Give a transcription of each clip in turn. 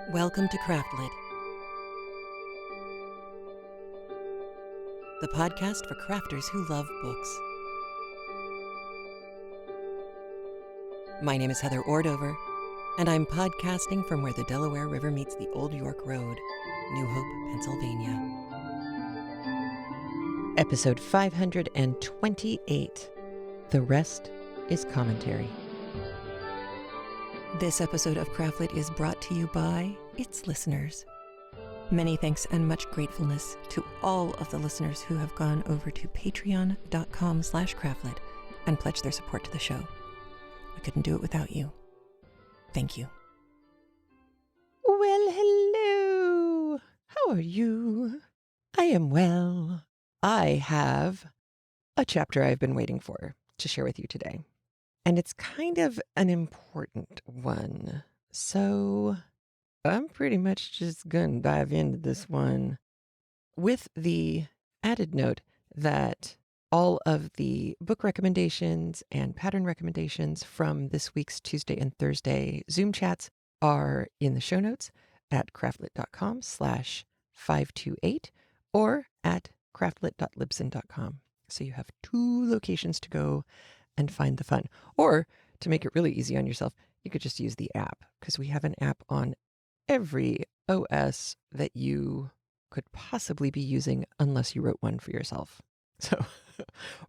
Welcome to Craftlit, the podcast for crafters who love books. My name is Heather Ordover, and I'm podcasting from where the Delaware River meets the Old York Road, New Hope, Pennsylvania. Episode 528. The rest is commentary. This episode of Craftlit is brought to you by its listeners. Many thanks and much gratefulness to all of the listeners who have gone over to patreon.com/craftlit and pledged their support to the show. We couldn't do it without you. Thank you. Well, hello. How are you? I am well. I have a chapter I've been waiting for to share with you today. And it's kind of an important one. So I'm pretty much just going to dive into this one with the added note that all of the book recommendations and pattern recommendations from this week's Tuesday and Thursday Zoom chats are in the show notes at craftlit.com/528 or at craftlit.libsyn.com. So you have two locations to go and find the fun. Or to make it really easy on yourself, you could just use the app, because we have an app on every OS that you could possibly be using unless you wrote one for yourself. So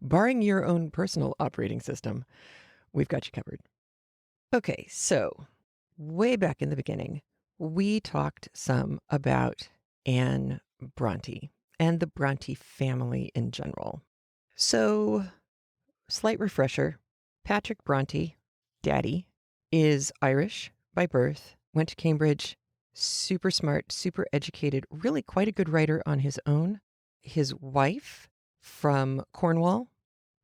barring your own personal operating system, we've got you covered. Okay, so way back in the beginning, we talked some about Anne Bronte and the Bronte family in general. So slight refresher, Patrick Bronte, Daddy, is Irish by birth, went to Cambridge, super smart, super educated, really quite a good writer on his own. His wife from Cornwall,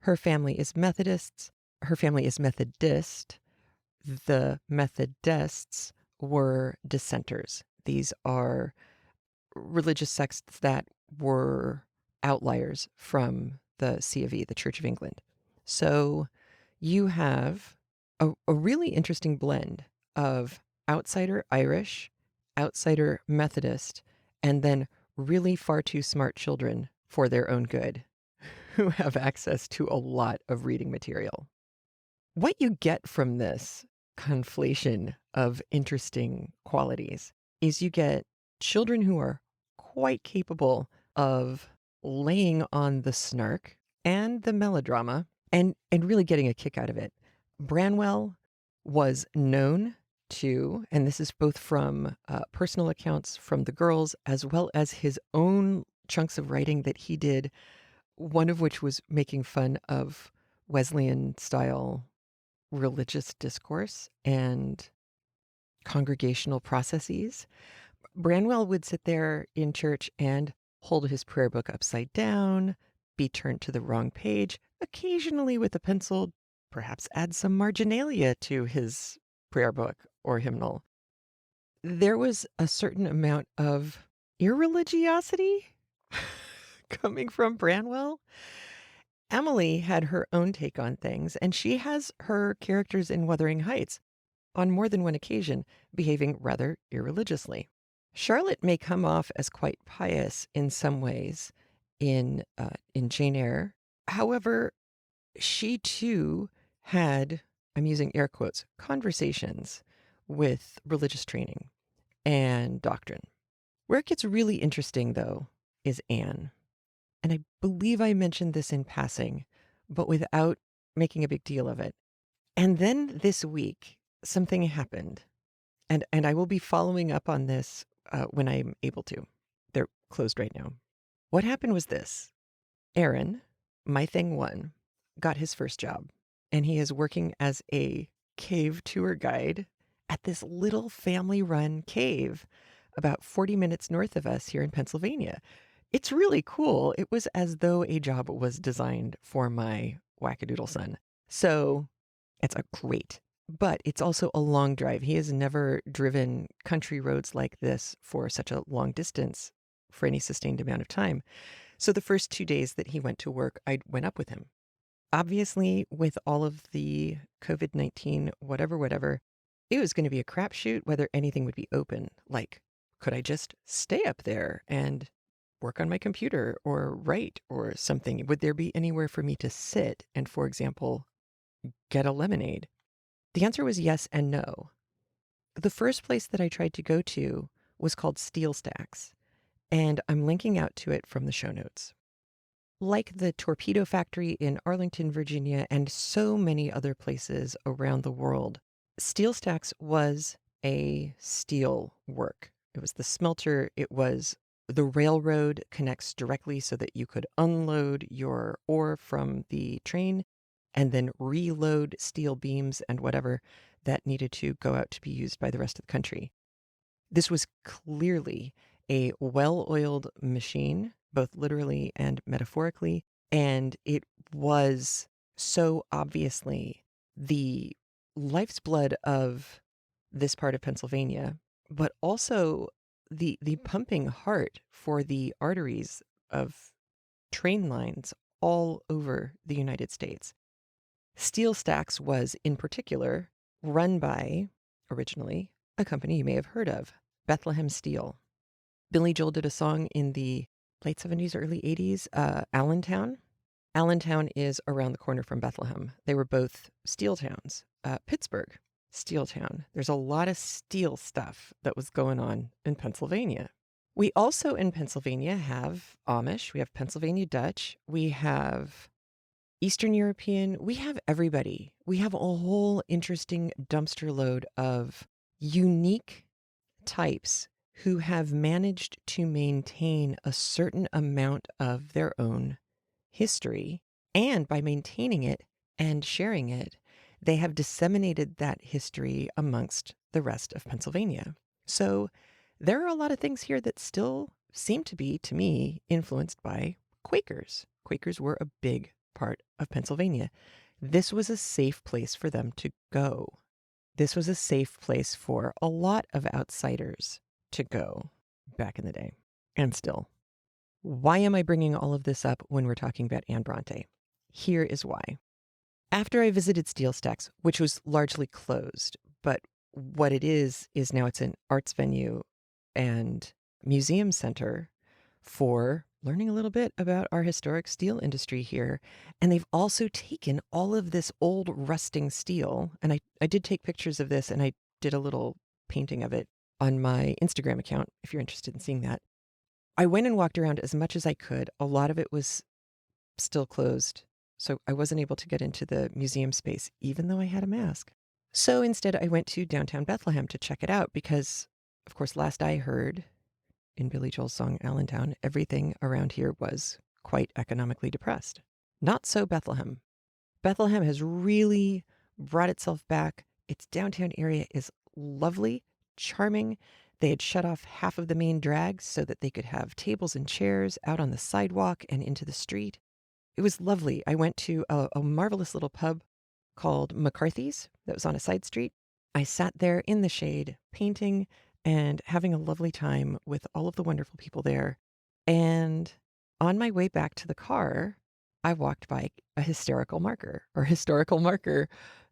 her family is Methodists. Her family is Methodist. The Methodists were dissenters. These are religious sects that were outliers from the C of E, the Church of England. So you have a really interesting blend of outsider Irish, outsider Methodist, and then really far too smart children for their own good who have access to a lot of reading material. What you get from this conflation of interesting qualities is you get children who are quite capable of laying on the snark and the melodrama and really getting a kick out of it. Branwell was known to, and this is both from personal accounts from the girls as well as his own chunks of writing that he did, one of which was making fun of Wesleyan-style religious discourse and congregational processes. Branwell would sit there in church and hold his prayer book upside down, be turned to the wrong page, occasionally with a pencil, perhaps add some marginalia to his prayer book or hymnal. There was a certain amount of irreligiosity coming from Branwell. Emily had her own take on things, and she has her characters in Wuthering Heights on more than one occasion behaving rather irreligiously. Charlotte may come off as quite pious in some ways in Jane Eyre. However, she too had, I'm using air quotes, conversations with religious training and doctrine. Where it gets really interesting, though, is Anne. And I believe I mentioned this in passing, but without making a big deal of it. And then this week, something happened. And I will be following up on this when I'm able to. They're closed right now. What happened was this. Aaron, my thing one, got his first job, and he is working as a cave tour guide at this little family-run cave about 40 minutes north of us here in Pennsylvania. It's really cool. It was as though a job was designed for my wackadoodle son. So it's a great, but it's also a long drive. He has never driven country roads like this for such a long distance for any sustained amount of time. So the first 2 days that he went to work, I went up with him. Obviously, with all of the COVID-19, whatever, it was going to be a crapshoot whether anything would be open. Like, could I just stay up there and work on my computer or write or something? Would there be anywhere for me to sit and, for example, get a lemonade? The answer was yes and no. The first place that I tried to go to was called Steel Stacks, and I'm linking out to it from the show notes. Like the Torpedo Factory in Arlington, Virginia, and so many other places around the world, Steel Stacks was a steel work. It was the smelter. It was the railroad connects directly so that you could unload your ore from the train and then reload steel beams and whatever that needed to go out to be used by the rest of the country. This was clearly a well-oiled machine, both literally and metaphorically, and it was so obviously the life's blood of this part of Pennsylvania, but also the pumping heart for the arteries of train lines all over the United States. Steel Stacks was, in particular, run by, originally, a company you may have heard of, Bethlehem Steel. Billy Joel did a song in the late 70s, early 80s, Allentown. Allentown is around the corner from Bethlehem. They were both steel towns. Pittsburgh, steel town. There's a lot of steel stuff that was going on in Pennsylvania. We also in Pennsylvania have Amish, we have Pennsylvania Dutch, we have Eastern European, we have everybody. We have a whole interesting dumpster load of unique types who have managed to maintain a certain amount of their own history. And by maintaining it and sharing it, they have disseminated that history amongst the rest of Pennsylvania. So there are a lot of things here that still seem to be, to me, influenced by Quakers. Quakers were a big part of Pennsylvania. This was a safe place for them to go. This was a safe place for a lot of outsiders to go back in the day, and still. Why am I bringing all of this up when we're talking about Anne Bronte? Here is why. After I visited Steel Stacks, which was largely closed, but what it is now it's an arts venue and museum center for learning a little bit about our historic steel industry here. And they've also taken all of this old rusting steel, and I did take pictures of this, and I did a little painting of it on my Instagram account, if you're interested in seeing that. I went and walked around as much as I could. A lot of it was still closed, so I wasn't able to get into the museum space, even though I had a mask. So instead, I went to downtown Bethlehem to check it out because, of course, last I heard, in Billy Joel's song Allentown, everything around here was quite economically depressed. Not so Bethlehem. Bethlehem has really brought itself back. Its downtown area is lovely, charming. They had shut off half of the main drag so that they could have tables and chairs out on the sidewalk and into the street. It was lovely. I went to a marvelous little pub called McCarthy's that was on a side street. I sat there in the shade, painting and having a lovely time with all of the wonderful people there. And on my way back to the car, I walked by a historical marker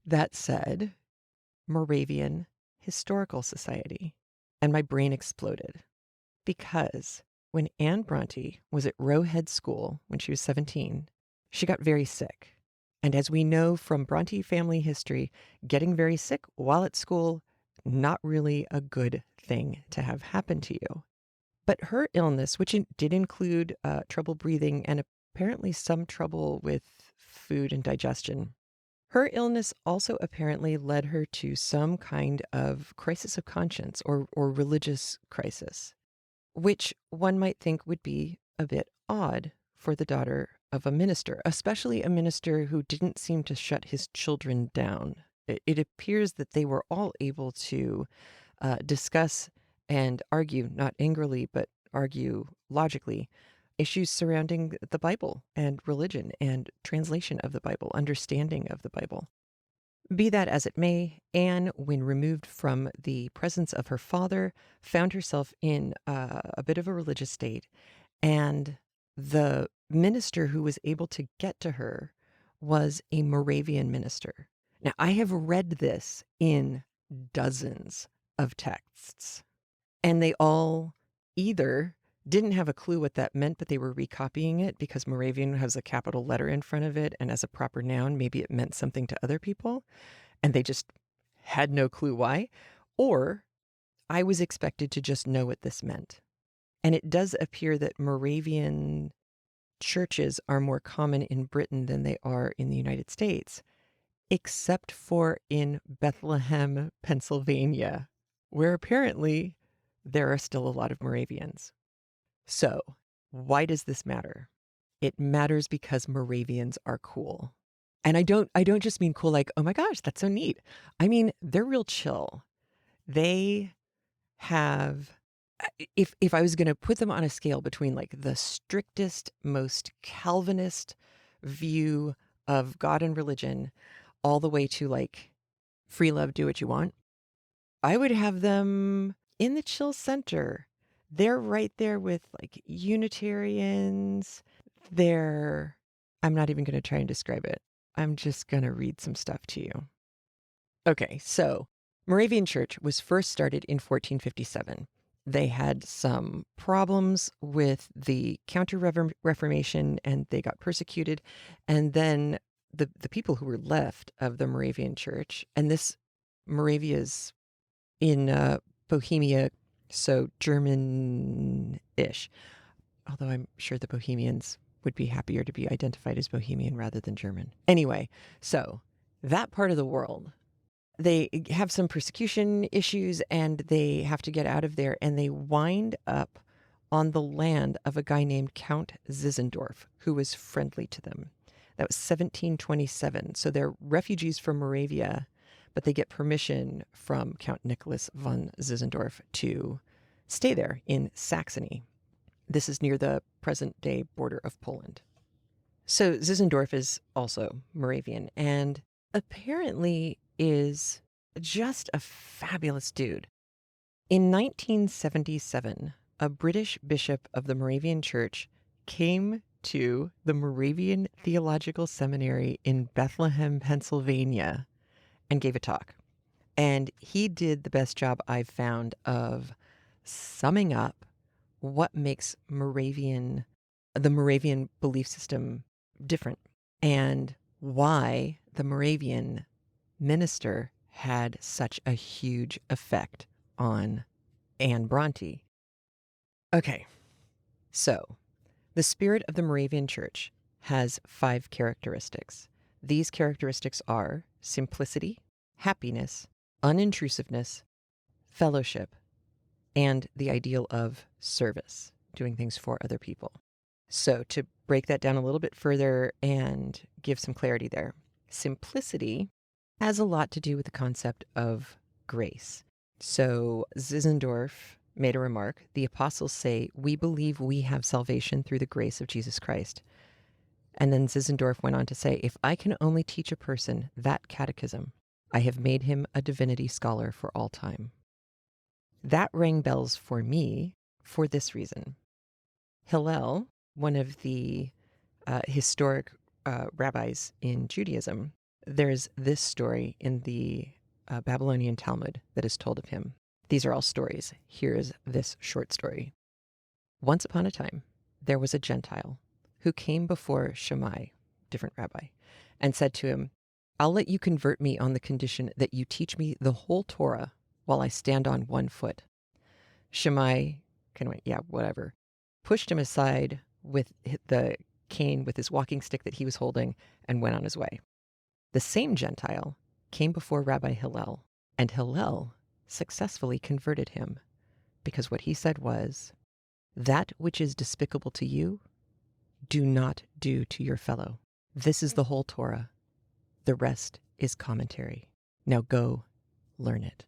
that said Moravian Historical Society. And my brain exploded because when Anne Bronte was at Roe Head School when she was 17, she got very sick. And as we know from Bronte family history, getting very sick while at school, not really a good thing to have happen to you. But her illness, which did include trouble breathing and apparently some trouble with food and digestion, her illness also apparently led her to some kind of crisis of conscience or religious crisis, which one might think would be a bit odd for the daughter of a minister, especially a minister who didn't seem to shut his children down. It appears that they were all able to discuss and argue, not angrily, but argue logically, issues surrounding the Bible and religion and translation of the Bible, understanding of the Bible. Be that as it may, Anne, when removed from the presence of her father, found herself in a bit of a religious state, and the minister who was able to get to her was a Moravian minister. Now, I have read this in dozens of texts. And they all either didn't have a clue what that meant, but they were recopying it because Moravian has a capital letter in front of it, and as a proper noun, maybe it meant something to other people, and they just had no clue why. Or I was expected to just know what this meant. And it does appear that Moravian churches are more common in Britain than they are in the United States, except for in Bethlehem, Pennsylvania, where apparently there are still a lot of Moravians. So, why does this matter? It matters because Moravians are cool. And I don't just mean cool like, oh my gosh, that's so neat. I mean, they're real chill. They have, if I was going to put them on a scale between like the strictest, most Calvinist view of God and religion, all the way to like free love, do what you want, I would have them in the chill center. They're right there with like Unitarians. I'm not even going to try and describe it. I'm just going to read some stuff to you. Okay, so Moravian Church was first started in 1457. They had some problems with the Counter-Reformation and they got persecuted. And then the people who were left of the Moravian Church, and this Moravia's in Bohemia, so German-ish, although I'm sure the Bohemians would be happier to be identified as Bohemian rather than German. Anyway, so that part of the world, they have some persecution issues and they have to get out of there, and they wind up on the land of a guy named Count Zinzendorf, who was friendly to them. That was 1727. So they're refugees from Moravia, but they get permission from Count Nicholas von Zinzendorf to stay there in Saxony. This is near the present-day border of Poland. So Zinzendorf is also Moravian and apparently is just a fabulous dude. In 1977, a British bishop of the Moravian Church came to the Moravian Theological Seminary in Bethlehem, Pennsylvania, and gave a talk. And he did the best job I've found of summing up what makes the Moravian belief system different and why the Moravian minister had such a huge effect on Anne Bronte. Okay, so the spirit of the Moravian Church has 5 characteristics. These characteristics are simplicity, happiness, unintrusiveness, fellowship, and the ideal of service, doing things for other people. So to break that down a little bit further and give some clarity there, simplicity has a lot to do with the concept of grace. So Zinzendorf made a remark, the apostles say, we believe we have salvation through the grace of Jesus Christ. And then Zinzendorf went on to say, if I can only teach a person that catechism, I have made him a divinity scholar for all time. That rang bells for me for this reason. Hillel, one of the historic rabbis in Judaism, there's this story in the Babylonian Talmud that is told of him. These are all stories. Here's this short story. Once upon a time, there was a Gentile who came before Shammai, different rabbi, and said to him, I'll let you convert me on the condition that you teach me the whole Torah while I stand on one foot. Shammai kind of went, yeah, whatever, pushed him aside with the cane with his walking stick that he was holding and went on his way. The same Gentile came before Rabbi Hillel, and Hillel successfully converted him because what he said was, that which is despicable to you, do not do to your fellow. This is the whole Torah. The rest is commentary. Now go learn it.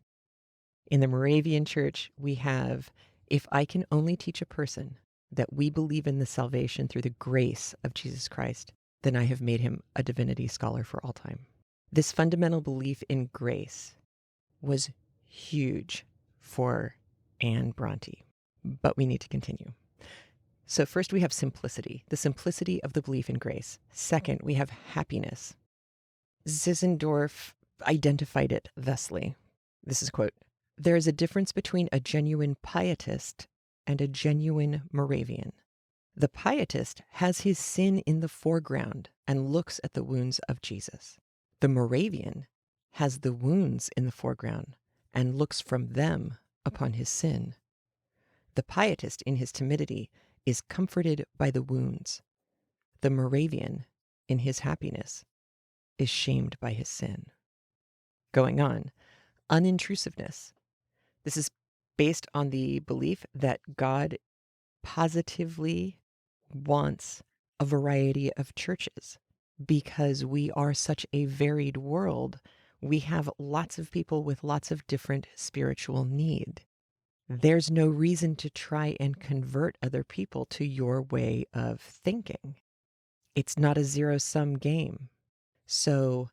In the Moravian Church, we have, if I can only teach a person that we believe in the salvation through the grace of Jesus Christ, then I have made him a divinity scholar for all time. This fundamental belief in grace was huge for Anne Bronte, but we need to continue. So first we have simplicity, the simplicity of the belief in grace. Second, we have happiness. Zinzendorf identified it thusly. This is a quote. "There is a difference between a genuine pietist and a genuine Moravian. The pietist has his sin in the foreground and looks at the wounds of Jesus. The Moravian has the wounds in the foreground and looks from them upon his sin. The pietist in his timidity is comforted by the wounds. The Moravian in his happiness is shamed by his sin." Going on, unintrusiveness. This is based on the belief that God positively wants a variety of churches because we are such a varied world. We have lots of people with lots of different spiritual need. There's no reason to try and convert other people to your way of thinking. It's not a zero-sum game. So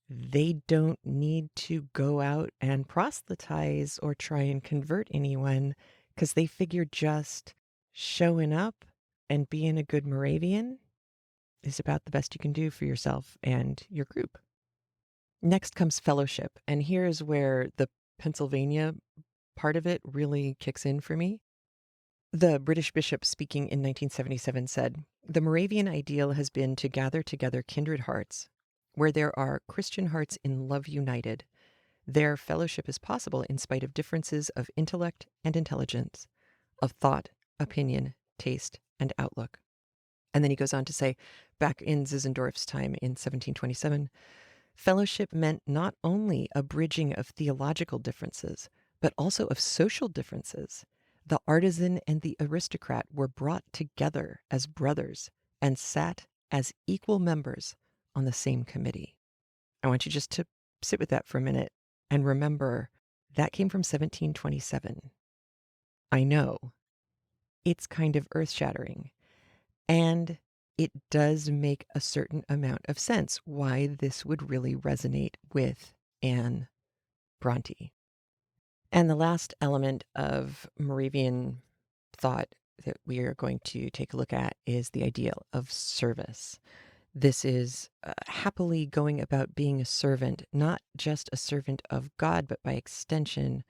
they don't need to go out and proselytize or try and convert anyone because they figure just showing up and being a good Moravian is about the best you can do for yourself and your group. Next comes fellowship, and here's where the Pennsylvania part of it really kicks in for me. The British bishop speaking in 1977 said, "The Moravian ideal has been to gather together kindred hearts. Where there are Christian hearts in love united, their fellowship is possible in spite of differences of intellect and intelligence, of thought, opinion, taste, and outlook." And then he goes on to say, back in Zinzendorf's time in 1727, fellowship meant not only a bridging of theological differences, but also of social differences. The artisan and the aristocrat were brought together as brothers and sat as equal members on the same committee. I want you just to sit with that for a minute and remember that came from 1727. I know it's kind of earth-shattering, and it does make a certain amount of sense why this would really resonate with Anne Bronte. And the last element of Moravian thought that we are going to take a look at is the ideal of service. This is happily going about being a servant, not just a servant of God, but by extension,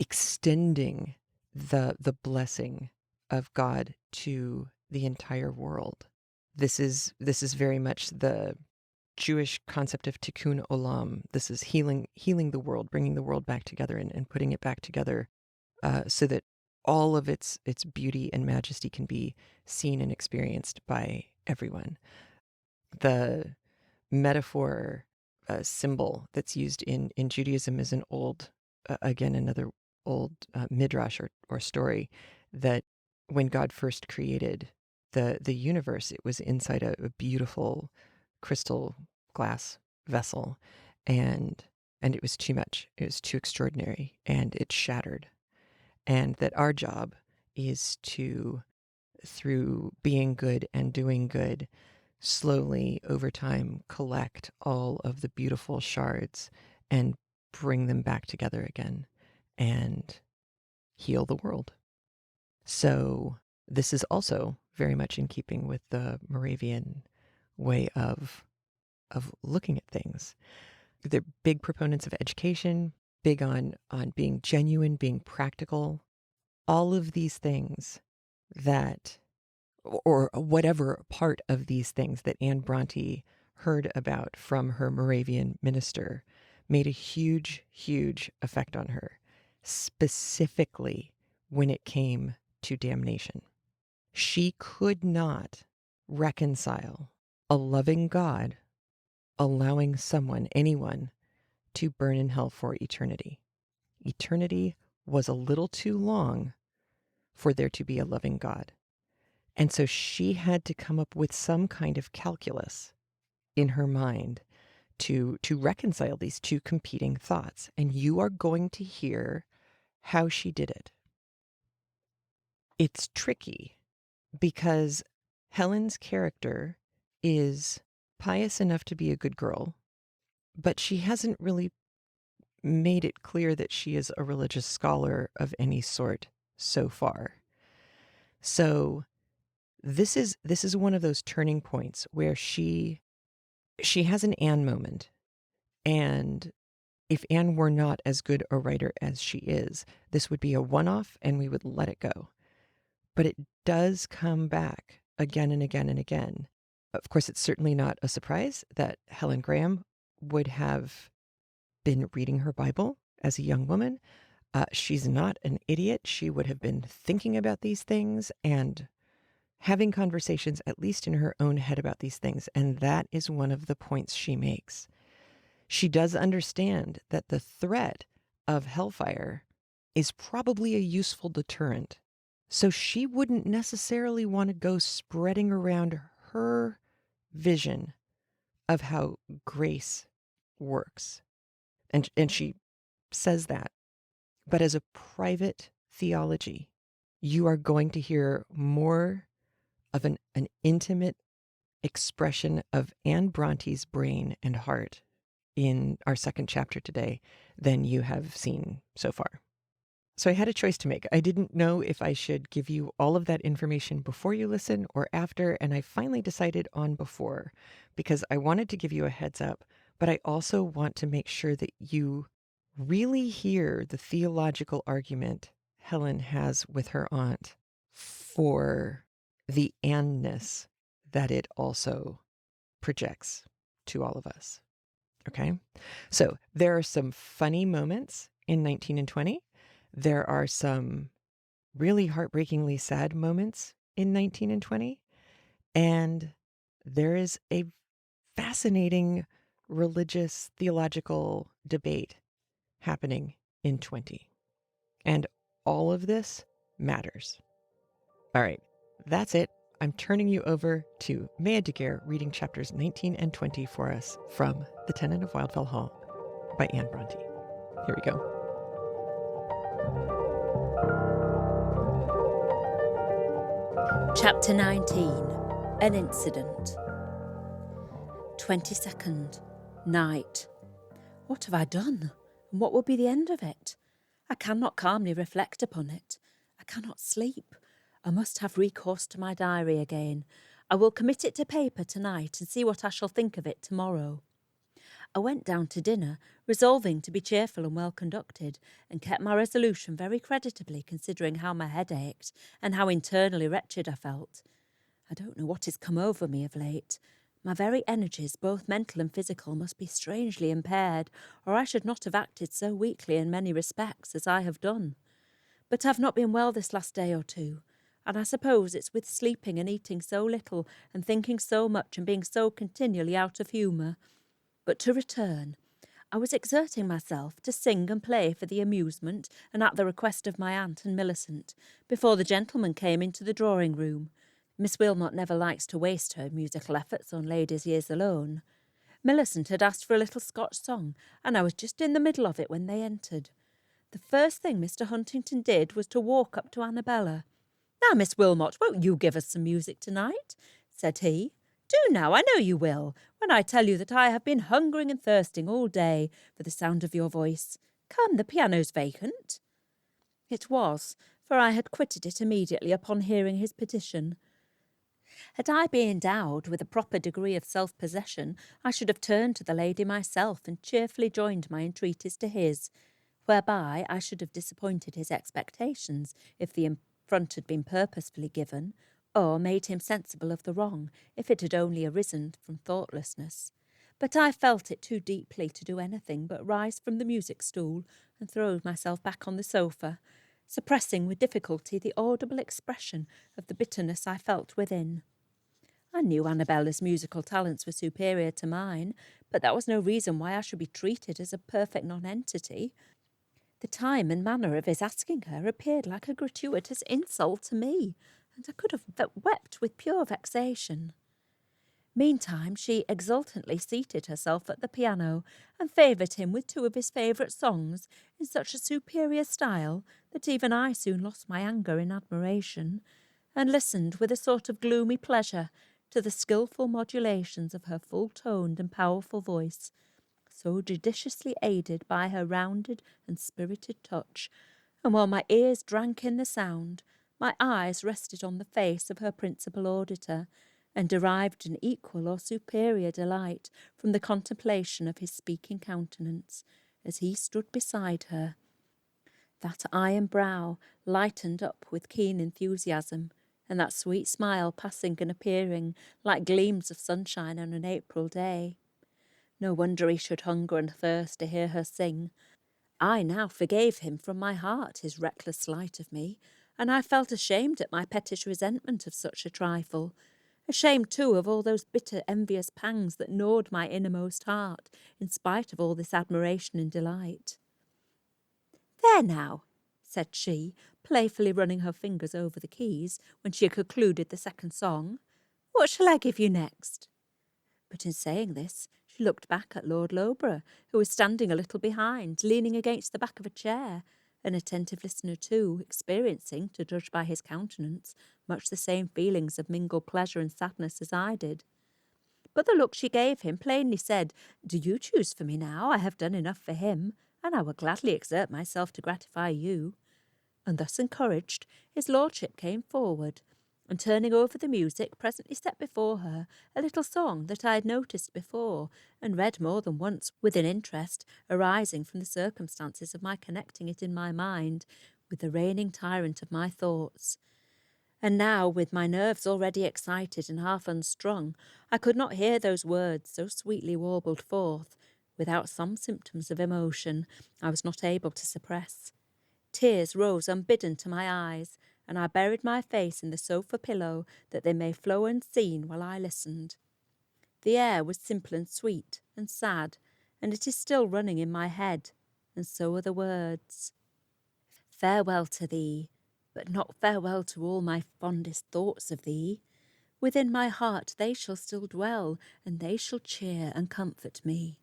extending the blessing of God to the entire world. This is very much the Jewish concept of tikkun olam. This is healing the world, bringing the world back together and putting it back together so that all of its beauty and majesty can be seen and experienced by everyone. The metaphor symbol that's used in Judaism is an old, another old midrash or story that when God first created the universe, it was inside a beautiful crystal glass vessel, and it was too much. It was too extraordinary, and it shattered. And that our job is to, through being good and doing good, slowly over time collect all of the beautiful shards and bring them back together again and heal the world. So this is also very much in keeping with the Moravian way of looking at things. They're big proponents of education, big on being genuine, being practical, all of these things that, or whatever part of these things that Anne Bronte heard about from her Moravian minister made a huge, huge effect on her, specifically when it came to damnation. She could not reconcile a loving God allowing someone, anyone, to burn in hell for eternity. Eternity was a little too long for there to be a loving God. And so she had to come up with some kind of calculus in her mind to reconcile these two competing thoughts. And you are going to hear how she did it. It's tricky because Helen's character is pious enough to be a good girl, but she hasn't really made it clear that she is a religious scholar of any sort so far. So this is one of those turning points where she has an Anne moment, and if Anne were not as good a writer as she is, this would be a one-off and we would let it go. But it does come back again and again and again. Of course, it's certainly not a surprise that Helen Graham would have been reading her Bible as a young woman. She's not an idiot. She would have been thinking about these things and having conversations, at least in her own head, about these things. And that is one of the points she makes. She does understand that the threat of hellfire is probably a useful deterrent. So she wouldn't necessarily want to go spreading around her vision of how grace works. And she says that. But as a private theology, you are going to hear more of an intimate expression of Anne Bronte's brain and heart in our second chapter today than you have seen so far. So I had a choice to make. I didn't know if I should give you all of that information before you listen or after, and I finally decided on before because I wanted to give you a heads up, but I also want to make sure that you really hear the theological argument Helen has with her aunt for the Anness that it also projects to all of us. Okay? So there are some funny moments in 19 and 20. There are some really heartbreakingly sad moments in 19 and 20. And there is a fascinating religious theological debate happening in 20. And all of this matters. All right, that's it. I'm turning you over to Maya Daguerre reading chapters 19 and 20 for us from The Tenant of Wildfell Hall by Anne Bronte. Here we go. Chapter 19. An Incident. 22nd. Night. What have I done? And what will be the end of it? I cannot calmly reflect upon it. I cannot sleep. I must have recourse to my diary again. I will commit it to paper tonight and see what I shall think of it tomorrow. I went down to dinner, resolving to be cheerful and well conducted, and kept my resolution very creditably considering how my head ached and how internally wretched I felt. I don't know what has come over me of late. My very energies, both mental and physical, must be strangely impaired, or I should not have acted so weakly in many respects as I have done. But I've not been well this last day or two, and I suppose it's with sleeping and eating so little and thinking so much and being so continually out of humour. But to return, I was exerting myself to sing and play for the amusement and at the request of my aunt and Millicent, before the gentlemen came into the drawing-room. Miss Wilmot never likes to waste her musical efforts on ladies' ears alone. Millicent had asked for a little Scotch song, and I was just in the middle of it when they entered. The first thing Mr. Huntington did was to walk up to Annabella. "Now, Miss Wilmot, won't you give us some music tonight?" said he. "Do now, I know you will, when I tell you that I have been hungering and thirsting all day for the sound of your voice. Come, the piano's vacant." It was, for I had quitted it immediately upon hearing his petition. Had I been endowed with a proper degree of self-possession, I should have turned to the lady myself and cheerfully joined my entreaties to his, whereby I should have disappointed his expectations if the affront had been purposefully given, or made him sensible of the wrong if it had only arisen from thoughtlessness. But I felt it too deeply to do anything but rise from the music-stool and throw myself back on the sofa, suppressing with difficulty the audible expression of the bitterness I felt within. I knew Annabella's musical talents were superior to mine, but that was no reason why I should be treated as a perfect nonentity. The time and manner of his asking her appeared like a gratuitous insult to me, and I could have wept with pure vexation. Meantime, she exultantly seated herself at the piano and favoured him with two of his favourite songs in such a superior style that even I soon lost my anger in admiration, and listened with a sort of gloomy pleasure to the skilful modulations of her full-toned and powerful voice, so judiciously aided by her rounded and spirited touch, and while my ears drank in the sound, my eyes rested on the face of her principal auditor, and derived an equal or superior delight from the contemplation of his speaking countenance, as he stood beside her. That iron brow lightened up with keen enthusiasm, and that sweet smile passing and appearing like gleams of sunshine on an April day. No wonder he should hunger and thirst to hear her sing. I now forgave him from my heart his reckless slight of me, and I felt ashamed at my pettish resentment of such a trifle, ashamed too of all those bitter envious pangs that gnawed my innermost heart, in spite of all this admiration and delight. "There now," said she, playfully running her fingers over the keys when she had concluded the second song. "What shall I give you next?" But in saying this, she looked back at Lord Loughborough, who was standing a little behind, leaning against the back of a chair, an attentive listener too, experiencing, to judge by his countenance, much the same feelings of mingled pleasure and sadness as I did. But the look she gave him plainly said, "Do you choose for me now? I have done enough for him, and I will gladly exert myself to gratify you." And thus encouraged, his lordship came forward, and turning over the music, presently set before her a little song that I had noticed before, and read more than once with an interest arising from the circumstances of my connecting it in my mind with the reigning tyrant of my thoughts. And now, with my nerves already excited and half unstrung, I could not hear those words so sweetly warbled forth, without some symptoms of emotion I was not able to suppress. Tears rose unbidden to my eyes, and I buried my face in the sofa pillow that they may flow unseen while I listened. The air was simple and sweet and sad, and it is still running in my head, and so are the words. "Farewell to thee, but not farewell to all my fondest thoughts of thee. Within my heart they shall still dwell, and they shall cheer and comfort me.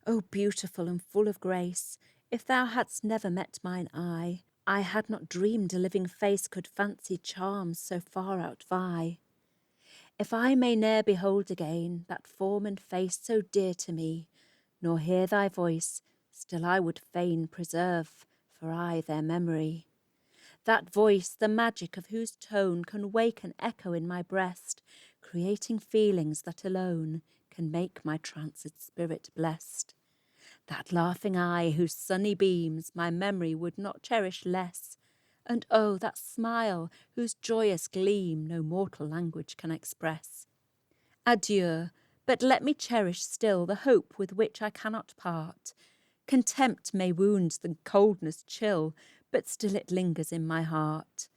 O beautiful and full of grace, if thou hadst never met mine eye, I had not dreamed a living face could fancy charms so far outvie. If I may ne'er behold again that form and face so dear to me, nor hear thy voice, still I would fain preserve for aye their memory. That voice, the magic of whose tone can wake an echo in my breast, creating feelings that alone can make my tranced spirit blessed. That laughing eye whose sunny beams my memory would not cherish less, and oh, that smile whose joyous gleam no mortal language can express. Adieu, but let me cherish still the hope with which I cannot part. Contempt may wound the coldness chill, but still it lingers in my heart.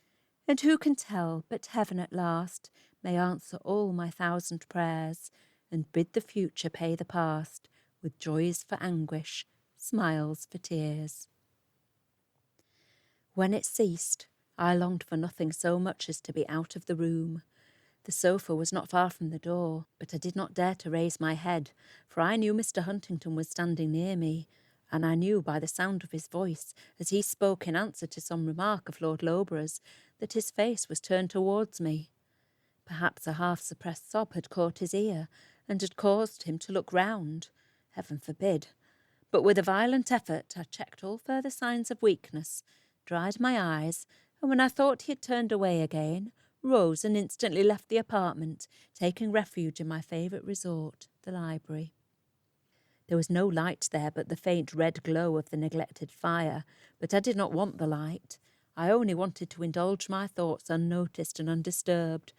And who can tell but heaven at last may answer all my thousand prayers, and bid the future pay the past with joys for anguish, smiles for tears." When it ceased, I longed for nothing so much as to be out of the room. The sofa was not far from the door, but I did not dare to raise my head, for I knew Mr. Huntington was standing near me, and I knew by the sound of his voice, as he spoke in answer to some remark of Lord Loughborough's, that his face was turned towards me. Perhaps a half-suppressed sob had caught his ear, and had caused him to look round. Heaven forbid. But with a violent effort I checked all further signs of weakness, dried my eyes, and when I thought he had turned away again, rose and instantly left the apartment, taking refuge in my favourite resort, the library. There was no light there but the faint red glow of the neglected fire, but I did not want the light. I only wanted to indulge my thoughts unnoticed and undisturbed,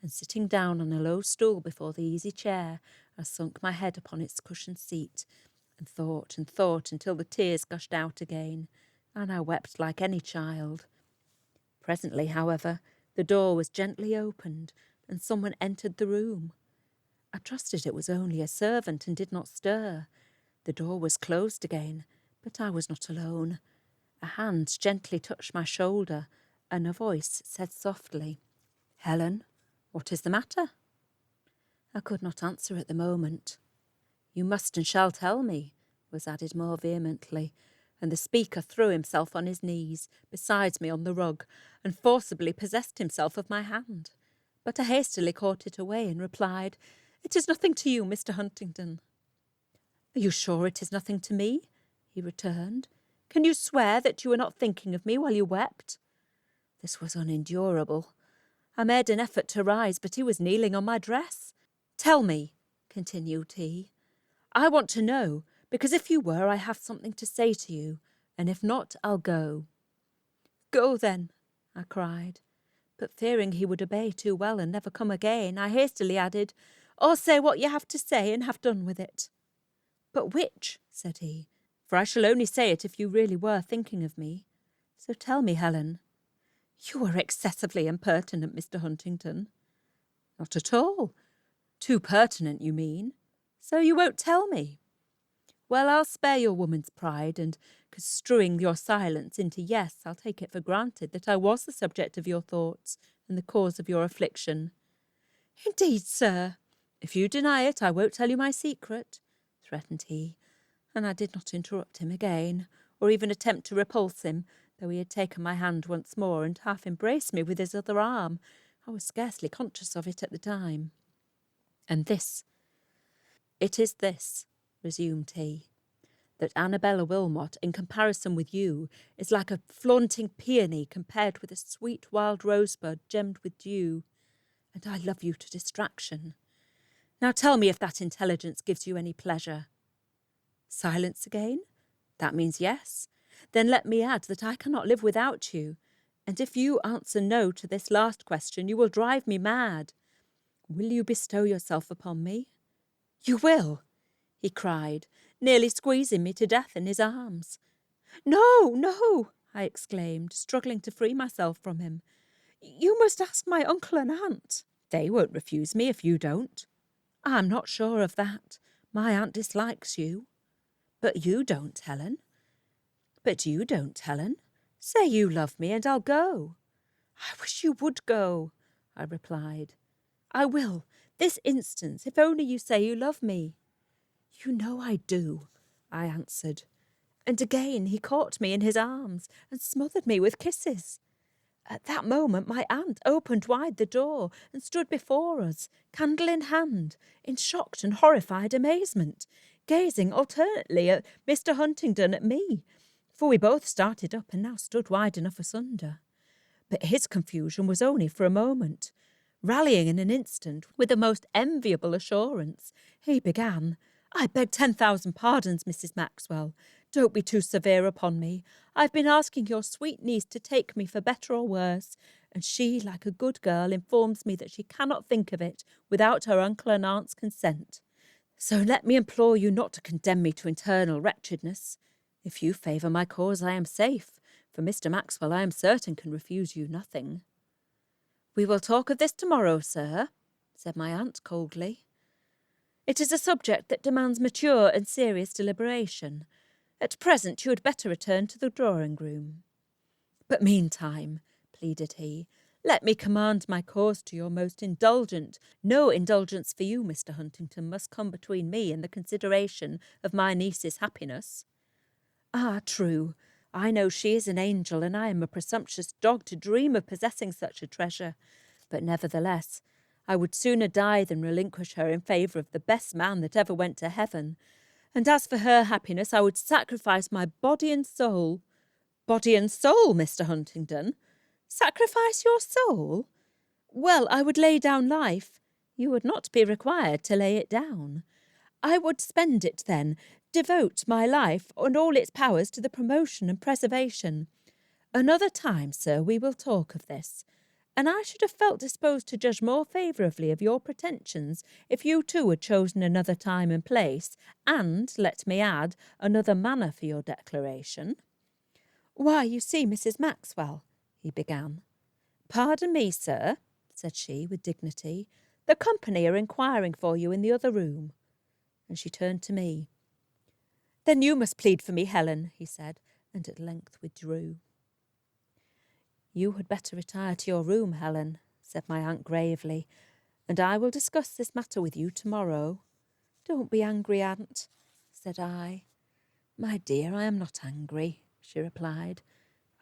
and sitting down on a low stool before the easy chair, I sunk my head upon its cushioned seat, and thought until the tears gushed out again, and I wept like any child. Presently, however, the door was gently opened, and someone entered the room. I trusted it was only a servant and did not stir. The door was closed again, but I was not alone. A hand gently touched my shoulder, and a voice said softly, "Helen, what is the matter?" I could not answer at the moment. "You must and shall tell me," was added more vehemently, and the speaker threw himself on his knees beside me on the rug, and forcibly possessed himself of my hand. But I hastily caught it away and replied, "It is nothing to you, Mr. Huntington." "Are you sure it is nothing to me?" he returned. "Can you swear that you were not thinking of me while you wept?" This was unendurable. I made an effort to rise, but he was kneeling on my dress. "Tell me," continued he. "I want to know, because if you were, I have something to say to you, and if not, I'll go." "Go then," I cried, but fearing he would obey too well and never come again, I hastily added, "Or say what you have to say and have done with it." "But which?" said he, "for I shall only say it if you really were thinking of me. So tell me, Helen." "You are excessively impertinent, Mr. Huntington." "Not at all. Too pertinent, you mean. So you won't tell me. Well, I'll spare your woman's pride, and construing your silence into yes, I'll take it for granted that I was the subject of your thoughts and the cause of your affliction." "Indeed, sir." "If you deny it, I won't tell you my secret," threatened he, and I did not interrupt him again, or even attempt to repulse him, though he had taken my hand once more and half embraced me with his other arm. I was scarcely conscious of it at the time. "And it is this," resumed he, "that Annabella Wilmot, in comparison with you, is like a flaunting peony compared with a sweet wild rosebud gemmed with dew, and I love you to distraction. Now tell me if that intelligence gives you any pleasure." Silence again? That means yes. Then let me add that I cannot live without you, and if you answer no to this last question, you will drive me mad. Will you bestow yourself upon me?" "You will," he cried, nearly squeezing me to death in his arms. "No, no," I exclaimed, struggling to free myself from him. "You must ask my uncle and aunt." "They won't refuse me if you don't." "I'm not sure of that. My aunt dislikes you." But you don't, Helen. Say you love me and I'll go." "I wish you would go," I replied. "I will, this instant, if only you say you love me." "You know I do," I answered. And again he caught me in his arms and smothered me with kisses. At that moment my aunt opened wide the door and stood before us, candle in hand, in shocked and horrified amazement, gazing alternately at Mr. Huntingdon at me, for we both started up and now stood wide enough asunder. But his confusion was only for a moment. Rallying in an instant, with the most enviable assurance, he began, "I beg 10,000 pardons, Mrs. Maxwell. Don't be too severe upon me. I've been asking your sweet niece to take me for better or worse, and she, like a good girl, informs me that she cannot think of it without her uncle and aunt's consent. So let me implore you not to condemn me to eternal wretchedness. If you favour my cause, I am safe, for Mr. Maxwell, I am certain, can refuse you nothing." "We will talk of this tomorrow, sir," said my aunt coldly. "It is a subject that demands mature and serious deliberation. At present you had better return to the drawing-room." "But meantime," pleaded he, "let me command my cause to your most indulgent. No indulgence for you, Mr. Huntington, must come between me and the consideration of my niece's happiness." "Ah, true. I know she is an angel, and I am a presumptuous dog to dream of possessing such a treasure. But nevertheless, I would sooner die than relinquish her in favour of the best man that ever went to heaven. And as for her happiness, I would sacrifice my body and soul." "Body and soul, Mr. Huntingdon? Sacrifice your soul?" "Well, I would lay down life." "You would not be required to lay it down." "I would spend it then, devote my life and all its powers to the promotion and preservation. Another time, sir, we will talk of this. And I should have felt disposed to judge more favourably of your pretensions if you too had chosen another time and place, and, let me add, another manner for your declaration." "Why, you see, Mrs. Maxwell," he began. "Pardon me, sir," said she with dignity. "The company are inquiring for you in the other room." And she turned to me. "Then you must plead for me, Helen," he said, and at length withdrew. "You had better retire to your room, Helen," said my aunt gravely, "and I will discuss this matter with you tomorrow." "Don't be angry, aunt," said I. "My dear, I am not angry," she replied.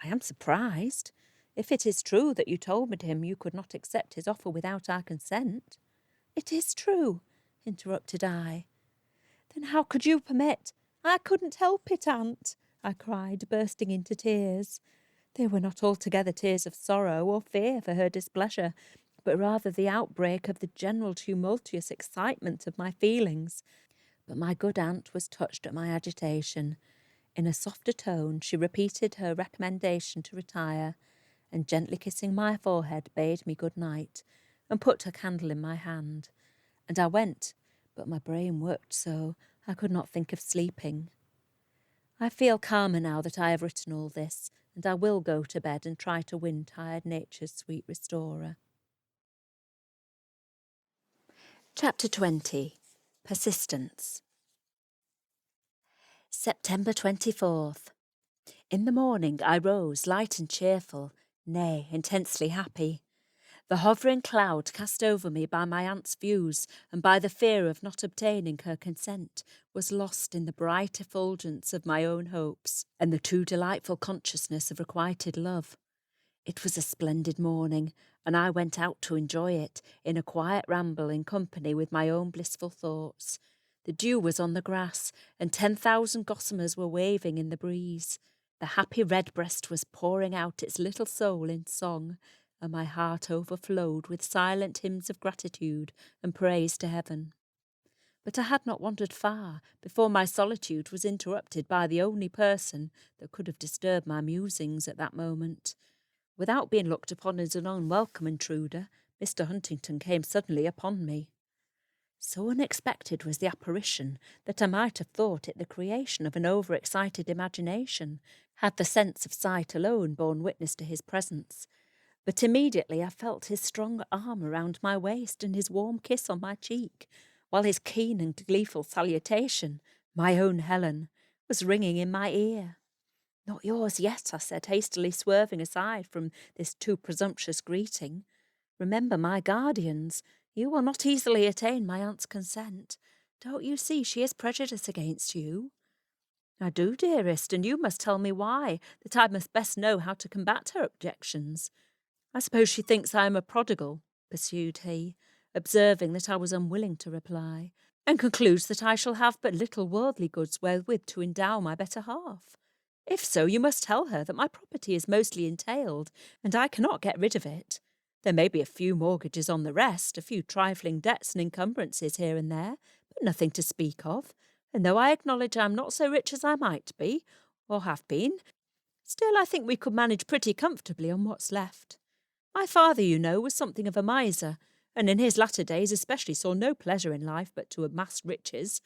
"I am surprised. If it is true that you told him you could not accept his offer without our consent." "It is true," interrupted I. "Then how could you permit—" "I couldn't help it, aunt," I cried, bursting into tears. They were not altogether tears of sorrow or fear for her displeasure, but rather the outbreak of the general tumultuous excitement of my feelings. But my good aunt was touched at my agitation. In a softer tone, she repeated her recommendation to retire, and gently kissing my forehead, bade me good night, and put her candle in my hand. And I went, but my brain worked so I could not think of sleeping. I feel calmer now that I have written all this, and I will go to bed and try to win tired nature's sweet restorer. Chapter 20. Persistence. September 24th. In the morning I rose light and cheerful, nay, intensely happy. The hovering cloud cast over me by my aunt's views and by the fear of not obtaining her consent was lost in the bright effulgence of my own hopes and the too delightful consciousness of requited love. It was a splendid morning, and I went out to enjoy it in a quiet ramble in company with my own blissful thoughts. The dew was on the grass, and 10,000 gossamers were waving in the breeze. The happy redbreast was pouring out its little soul in song, and my heart overflowed with silent hymns of gratitude and praise to heaven. But I had not wandered far before my solitude was interrupted by the only person that could have disturbed my musings at that moment. Without being looked upon as an unwelcome intruder, Mr. Huntington came suddenly upon me. So unexpected was the apparition that I might have thought it the creation of an overexcited imagination, had the sense of sight alone borne witness to his presence. But immediately I felt his strong arm around my waist and his warm kiss on my cheek, while his keen and gleeful salutation, "My own Helen," was ringing in my ear. "Not yours yet," I said, hastily swerving aside from this too presumptuous greeting. "Remember my guardians. You will not easily attain my aunt's consent. Don't you see she is prejudiced against you?" "I do, dearest, and you must tell me why, that I must best know how to combat her objections. I suppose she thinks I am a prodigal," pursued he, observing that I was unwilling to reply, "and concludes that I shall have but little worldly goods wherewith to endow my better half. If so, you must tell her that my property is mostly entailed, and I cannot get rid of it. There may be a few mortgages on the rest, a few trifling debts and encumbrances here and there, but nothing to speak of, and though I acknowledge I am not so rich as I might be, or have been, still I think we could manage pretty comfortably on what's left. My father, you know, was something of a miser, and in his latter days especially saw no pleasure in life but to amass riches,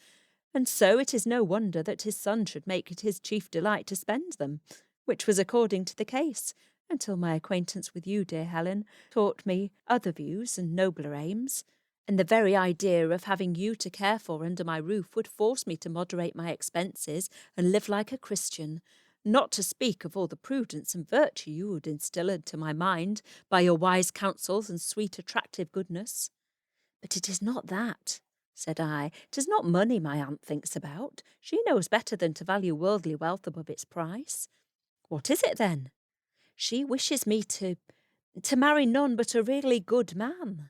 and so it is no wonder that his son should make it his chief delight to spend them, which was according to the case, until my acquaintance with you, dear Helen, taught me other views and nobler aims, and the very idea of having you to care for under my roof would force me to moderate my expenses and live like a Christian, not to speak of all the prudence and virtue you would instil into my mind by your wise counsels and sweet attractive goodness. But it is not that, said I. It is not money my aunt thinks about. She knows better than to value worldly wealth above its price. What is it, then? She wishes me to marry none but a really good man.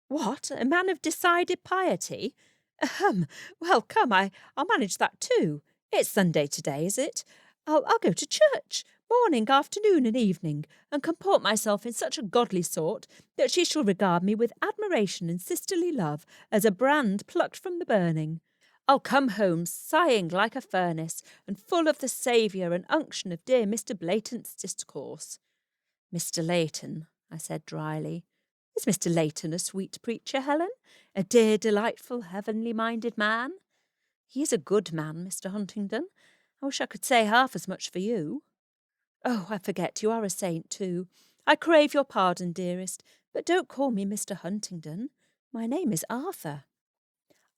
What, a man of decided piety? Ahem, well, come, I'll manage that too. It's Sunday today, is it? I'll go to church, morning, afternoon and evening, and comport myself in such a godly sort that she shall regard me with admiration and sisterly love as a brand plucked from the burning. I'll come home sighing like a furnace and full of the savour and unction of dear Mr. Blayton's discourse. Mr. Layton, I said dryly. Is Mr. Layton a sweet preacher, Helen? A dear, delightful, heavenly-minded man? He is a good man, Mr. Huntingdon. I wish I could say half as much for you. Oh, I forget, you are a saint too. I crave your pardon, dearest, but don't call me Mr. Huntingdon. My name is Arthur.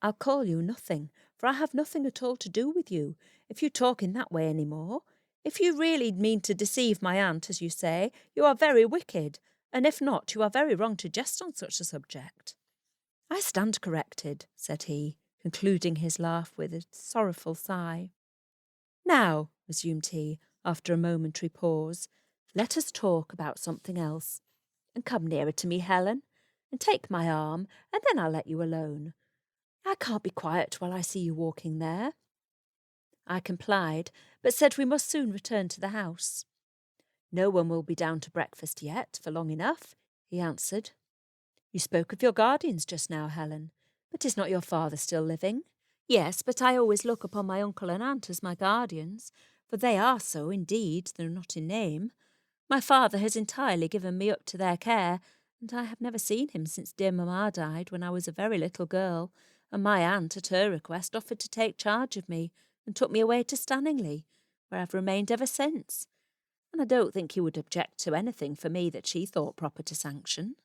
I'll call you nothing, for I have nothing at all to do with you, if you talk in that way any more. If you really mean to deceive my aunt, as you say, you are very wicked, and if not, you are very wrong to jest on such a subject. I stand corrected, said he, concluding his laugh with a sorrowful sigh. Now, resumed he, after a momentary pause, let us talk about something else. And come nearer to me, Helen, and take my arm, and then I'll let you alone. I can't be quiet while I see you walking there. I complied, but said we must soon return to the house. No one will be down to breakfast yet, for long enough, he answered. You spoke of your guardians just now, Helen, but is not your father still living? Yes, but I always look upon my uncle and aunt as my guardians, for they are so indeed, though not in name. My father has entirely given me up to their care, and I have never seen him since dear mamma died when I was a very little girl, and my aunt, at her request, offered to take charge of me and took me away to Stanningley, where I've remained ever since. And I don't think he would object to anything for me that she thought proper to sanction.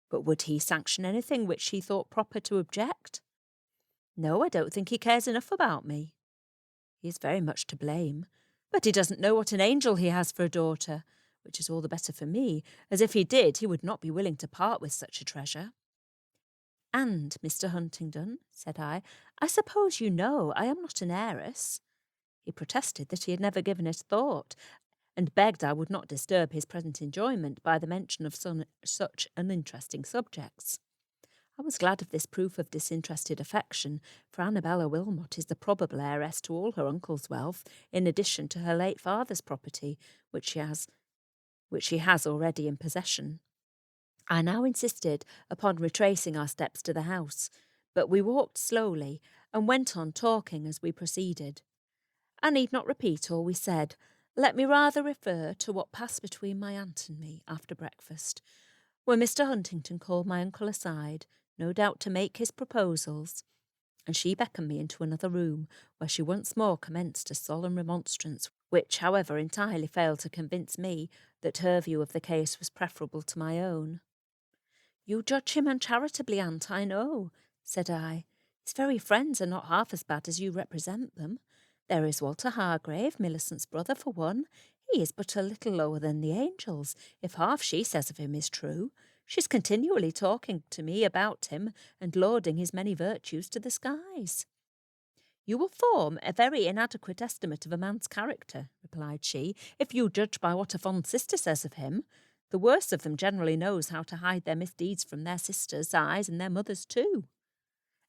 But would he sanction anything which she thought proper to object? No, I don't think he cares enough about me. He is very much to blame, but he doesn't know what an angel he has for a daughter, which is all the better for me, as if he did, he would not be willing to part with such a treasure. And, Mr. Huntingdon, said I suppose you know I am not an heiress. He protested that he had never given it thought, and begged I would not disturb his present enjoyment by the mention of such uninteresting subjects. I was glad of this proof of disinterested affection, for Annabella Wilmot is the probable heiress to all her uncle's wealth, in addition to her late father's property, which she has already in possession. I now insisted upon retracing our steps to the house, but we walked slowly and went on talking as we proceeded. I need not repeat all we said. Let me rather refer to what passed between my aunt and me after breakfast, when Mr. Huntingdon called my uncle aside, no doubt to make his proposals, and she beckoned me into another room, where she once more commenced a solemn remonstrance, which, however, entirely failed to convince me that her view of the case was preferable to my own. You judge him uncharitably, aunt, I know, said I. His very friends are not half as bad as you represent them. There is Walter Hargrave, Millicent's brother, for one. He is but a little lower than the angels, if half she says of him is true. She's continually talking to me about him and lauding his many virtues to the skies. You will form a very inadequate estimate of a man's character, replied she, if you judge by what a fond sister says of him. The worst of them generally knows how to hide their misdeeds from their sisters' eyes and their mothers' too.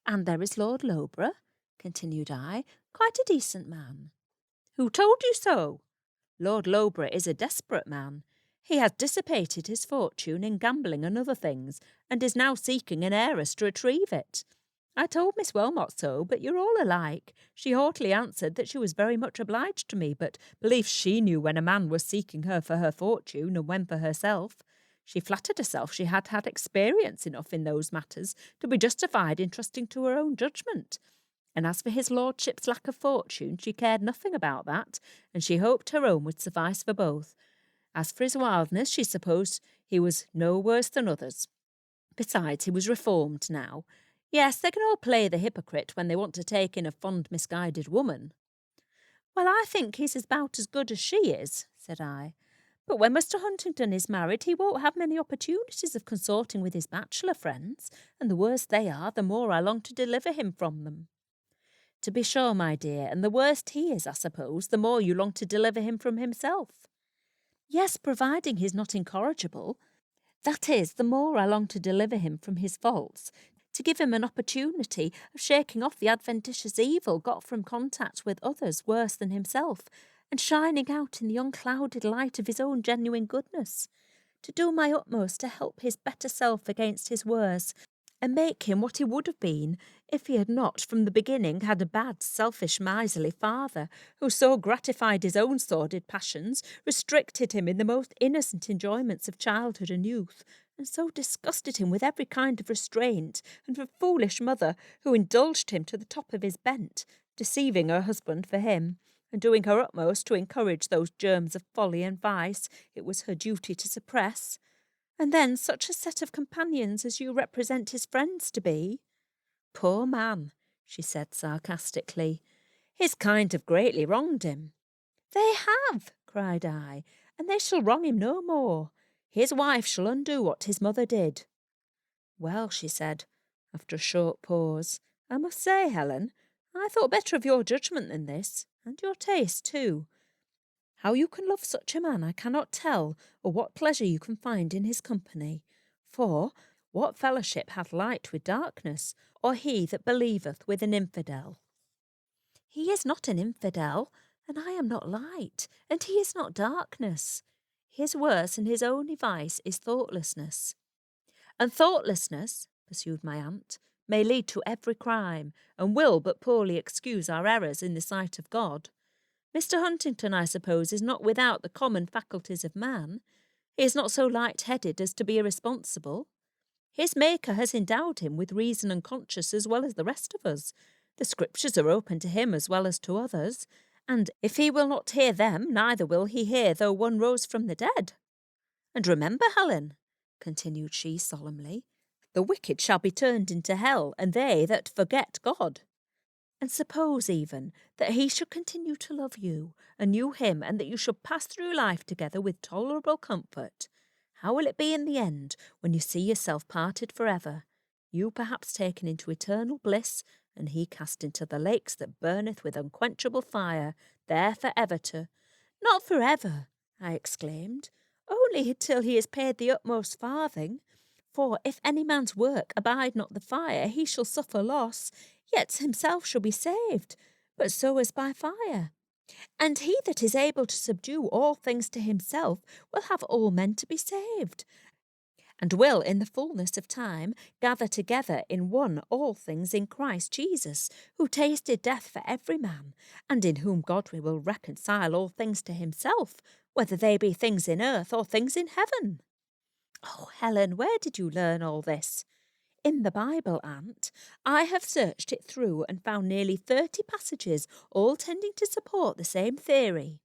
And there is Lord Loughborough, continued I, quite a decent man. Who told you so? Lord Loughborough is a desperate man. He has dissipated his fortune in gambling and other things, and is now seeking an heiress to retrieve it. I told Miss Wilmot so, but you're all alike. She haughtily answered that she was very much obliged to me, but believed she knew when a man was seeking her for her fortune and when for herself. She flattered herself she had had experience enough in those matters to be justified in trusting to her own judgment. And as for his lordship's lack of fortune, she cared nothing about that, and she hoped her own would suffice for both. As for his wildness, she supposed he was no worse than others. Besides, he was reformed now. Yes, they can all play the hypocrite when they want to take in a fond, misguided woman. Well, I think he's about as good as she is, said I. But when Mr. Huntingdon is married, he won't have many opportunities of consorting with his bachelor friends, and the worse they are, the more I long to deliver him from them. To be sure, my dear, and the worse he is, I suppose, the more you long to deliver him from himself. Yes, providing he's not incorrigible. That is, the more I long to deliver him from his faults, to give him an opportunity of shaking off the adventitious evil got from contact with others worse than himself, and shining out in the unclouded light of his own genuine goodness, to do my utmost to help his better self against his worse, and make him what he would have been if he had not from the beginning had a bad, selfish, miserly father, who so gratified his own sordid passions, restricted him in the most innocent enjoyments of childhood and youth, and so disgusted him with every kind of restraint, and a foolish mother who indulged him to the top of his bent, deceiving her husband for him, and doing her utmost to encourage those germs of folly and vice it was her duty to suppress. And then such a set of companions as you represent his friends to be. Poor man, she said sarcastically. His kind have greatly wronged him. They have, cried I, and they shall wrong him no more. His wife shall undo what his mother did. Well, she said, after a short pause, I must say, Helen, I thought better of your judgment than this, and your taste too. How you can love such a man I cannot tell, or what pleasure you can find in his company. For what fellowship hath light with darkness, or he that believeth with an infidel? He is not an infidel, and I am not light, and he is not darkness. His worst and his only vice is thoughtlessness. And thoughtlessness, pursued my aunt, may lead to every crime, and will but poorly excuse our errors in the sight of God. Mr. Huntington, I suppose, is not without the common faculties of man. He is not so light-headed as to be irresponsible. His Maker has endowed him with reason and conscience as well as the rest of us. The Scriptures are open to him as well as to others, and if he will not hear them, neither will he hear though one rose from the dead. And remember, Helen, continued she solemnly, the wicked shall be turned into hell, and they that forget God. And suppose even that he should continue to love you, and you him, and that you should pass through life together with tolerable comfort. How will it be in the end, when you see yourself parted forever, you perhaps taken into eternal bliss, and he cast into the lakes that burneth with unquenchable fire, there for ever to— Not for ever, I exclaimed, only till he has paid the utmost farthing. For if any man's work abide not the fire, he shall suffer loss, yet himself shall be saved, but so as by fire. And he that is able to subdue all things to himself will have all men to be saved, and will in the fullness of time gather together in one all things in Christ Jesus, who tasted death for every man, and in whom God will reconcile all things to himself, whether they be things in earth or things in heaven. Oh, Helen, where did you learn all this? In the Bible, Aunt. I have searched it through and found nearly 30 passages, all tending to support the same theory.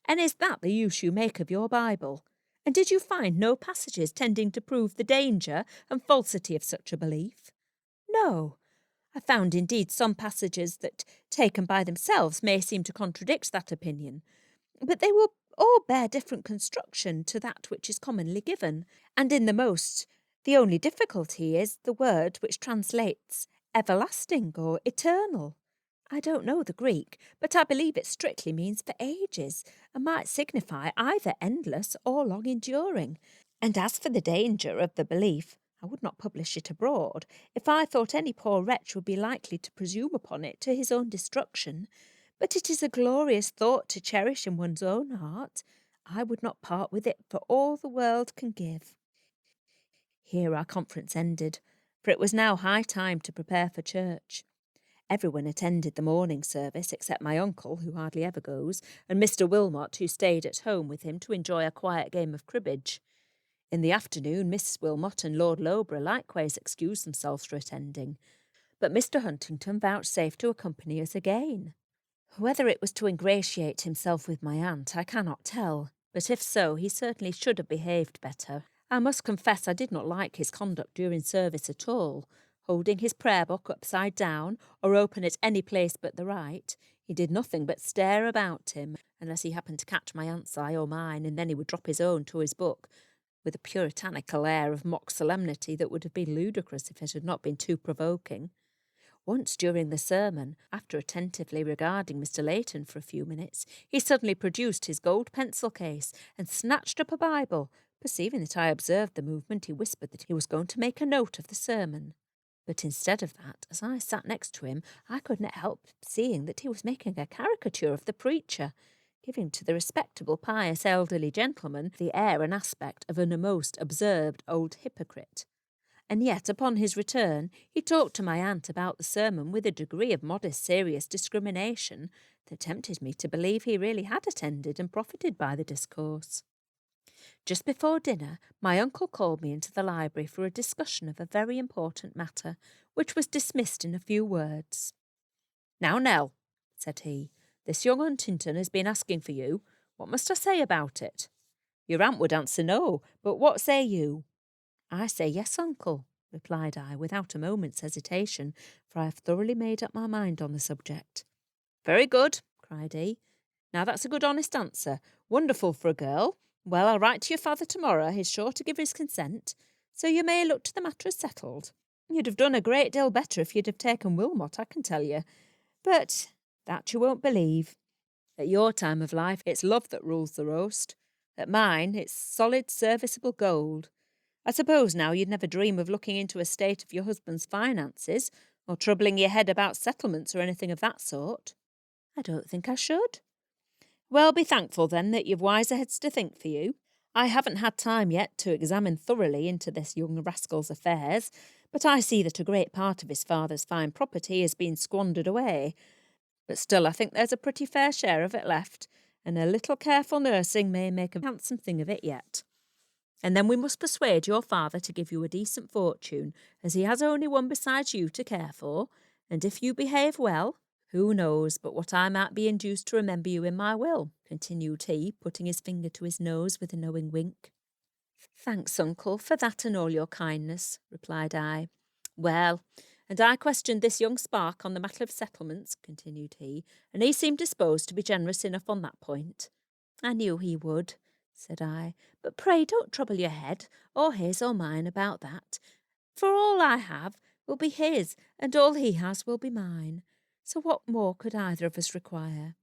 And is that the use you make of your Bible? And did you find no passages tending to prove the danger and falsity of such a belief? No. I found indeed some passages that, taken by themselves, may seem to contradict that opinion, but they will all bear different construction to that which is commonly given, and in the only difficulty is the word which translates everlasting or eternal. I don't know the Greek, but I believe it strictly means for ages, and might signify either endless or long enduring. And as for the danger of the belief, I would not publish it abroad, if I thought any poor wretch would be likely to presume upon it to his own destruction. But it is a glorious thought to cherish in one's own heart. I would not part with it for all the world can give. Here our conference ended, for it was now high time to prepare for church. Everyone attended the morning service except my uncle, who hardly ever goes, and Mr. Wilmot, who stayed at home with him to enjoy a quiet game of cribbage. In the afternoon, Mrs. Wilmot and Lord Loughborough likewise excused themselves for attending, but Mr. Huntington vouchsafed to accompany us again. Whether it was to ingratiate himself with my aunt, I cannot tell, but if so, he certainly should have behaved better. I must confess I did not like his conduct during service at all. Holding his prayer book upside down, or open at any place but the right, he did nothing but stare about him, unless he happened to catch my aunt's eye or mine, and then he would drop his own to his book, with a puritanical air of mock solemnity that would have been ludicrous if it had not been too provoking. Once during the sermon, after attentively regarding Mr. Leighton for a few minutes, he suddenly produced his gold pencil case and snatched up a Bible. Perceiving that I observed the movement, he whispered that he was going to make a note of the sermon. But instead of that, as I sat next to him, I could not help seeing that he was making a caricature of the preacher, giving to the respectable, pious, elderly gentleman the air and aspect of a most absurd old hypocrite. And yet, upon his return, he talked to my aunt about the sermon with a degree of modest, serious discrimination that tempted me to believe he really had attended and profited by the discourse. Just before dinner, my uncle called me into the library for a discussion of a very important matter, which was dismissed in a few words. "Now, Nell," said he, "this young Huntington has been asking for you. What must I say about it? Your aunt would answer no, but what say you?" "I say yes, uncle," replied I, without a moment's hesitation, for I have thoroughly made up my mind on the subject. "Very good," cried he. "Now that's a good honest answer. Wonderful for a girl. Well, I'll write to your father tomorrow. He's sure to give his consent. So you may look to the matter as settled. You'd have done a great deal better if you'd have taken Wilmot, I can tell you. But that you won't believe. At your time of life, it's love that rules the roast. At mine, it's solid, serviceable gold. I suppose now you'd never dream of looking into a state of your husband's finances, or troubling your head about settlements or anything of that sort." "I don't think I should." "Well, be thankful then that you've wiser heads to think for you. I haven't had time yet to examine thoroughly into this young rascal's affairs, but I see that a great part of his father's fine property has been squandered away. But still, I think there's a pretty fair share of it left, and a little careful nursing may make a handsome thing of it yet. And then we must persuade your father to give you a decent fortune, as he has only one besides you to care for, and if you behave well, who knows but what I might be induced to remember you in my will," continued he, putting his finger to his nose with a knowing wink. "Thanks, uncle, for that and all your kindness," replied I. "Well, and I questioned this young spark on the matter of settlements," continued he, "and he seemed disposed to be generous enough on that point." "I knew he would," said I, "but pray don't trouble your head, or his or mine, about that, for all I have will be his, and all he has will be mine. So what more could either of us require?"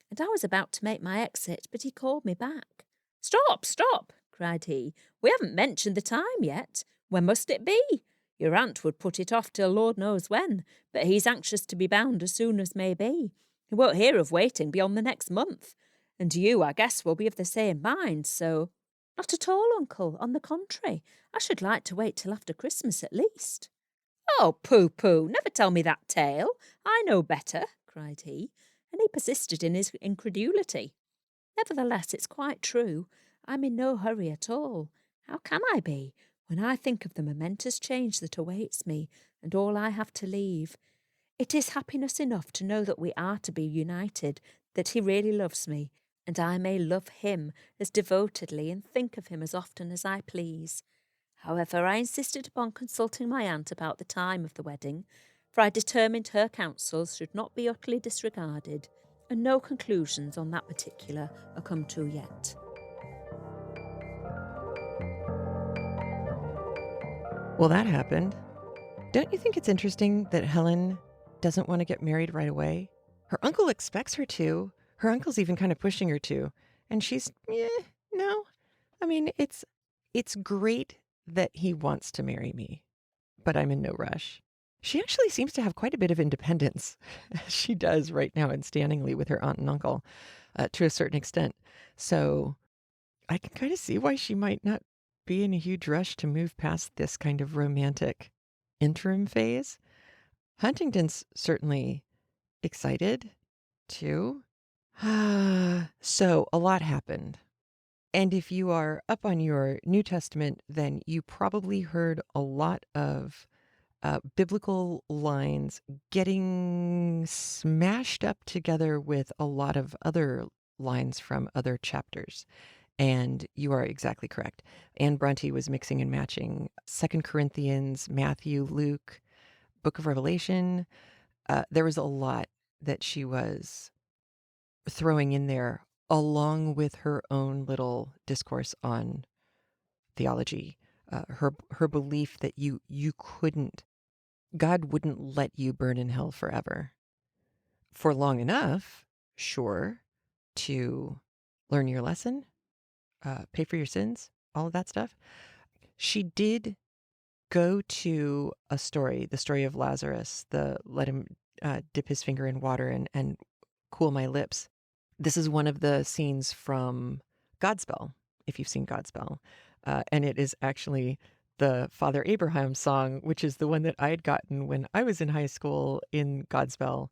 And I was about to make my exit, but he called me back. "Stop, stop!" cried he. "We haven't mentioned the time yet. When must it be? Your aunt would put it off till Lord knows when, but he's anxious to be bound as soon as may be. He won't hear of waiting beyond the next month. And you, I guess, will be of the same mind, so—" "Not at all, uncle. On the contrary, I should like to wait till after Christmas at least." "Oh, pooh-pooh! Never tell me that tale. I know better," cried he, and he persisted in his incredulity. "Nevertheless, it's quite true. I'm in no hurry at all. How can I be, when I think of the momentous change that awaits me and all I have to leave? It is happiness enough to know that we are to be united, that he really loves me, and I may love him as devotedly and think of him as often as I please. However, I insisted upon consulting my aunt about the time of the wedding, for I determined her counsels should not be utterly disregarded, and no conclusions on that particular are come to yet." Well, that happened. Don't you think it's interesting that Helen doesn't want to get married right away? Her uncle expects her to. Her uncle's even kind of pushing her to. And she's, no. I mean, it's great that he wants to marry me, but I'm in no rush. She actually seems to have quite a bit of independence, as she does right now in Stanningly with her aunt and uncle, to a certain extent. So I can kind of see why she might not be in a huge rush to move past this kind of romantic interim phase. Huntington's certainly excited too. So a lot happened. And if you are up on your New Testament, then you probably heard a lot of biblical lines getting smashed up together with a lot of other lines from other chapters. And you are exactly correct. Anne Bronte was mixing and matching 2 Corinthians, Matthew, Luke, Book of Revelation. There was a lot that she was throwing in there, along with her own little discourse on theology, her belief that you couldn't, God wouldn't let you burn in hell forever. For long enough, sure, to learn your lesson, pay for your sins, all of that stuff. She did go to a story, the story of Lazarus, the let him dip his finger in water and cool my lips. This is one of the scenes from Godspell, if you've seen Godspell. And it is actually the Father Abraham song, which is the one that I had gotten when I was in high school in Godspell.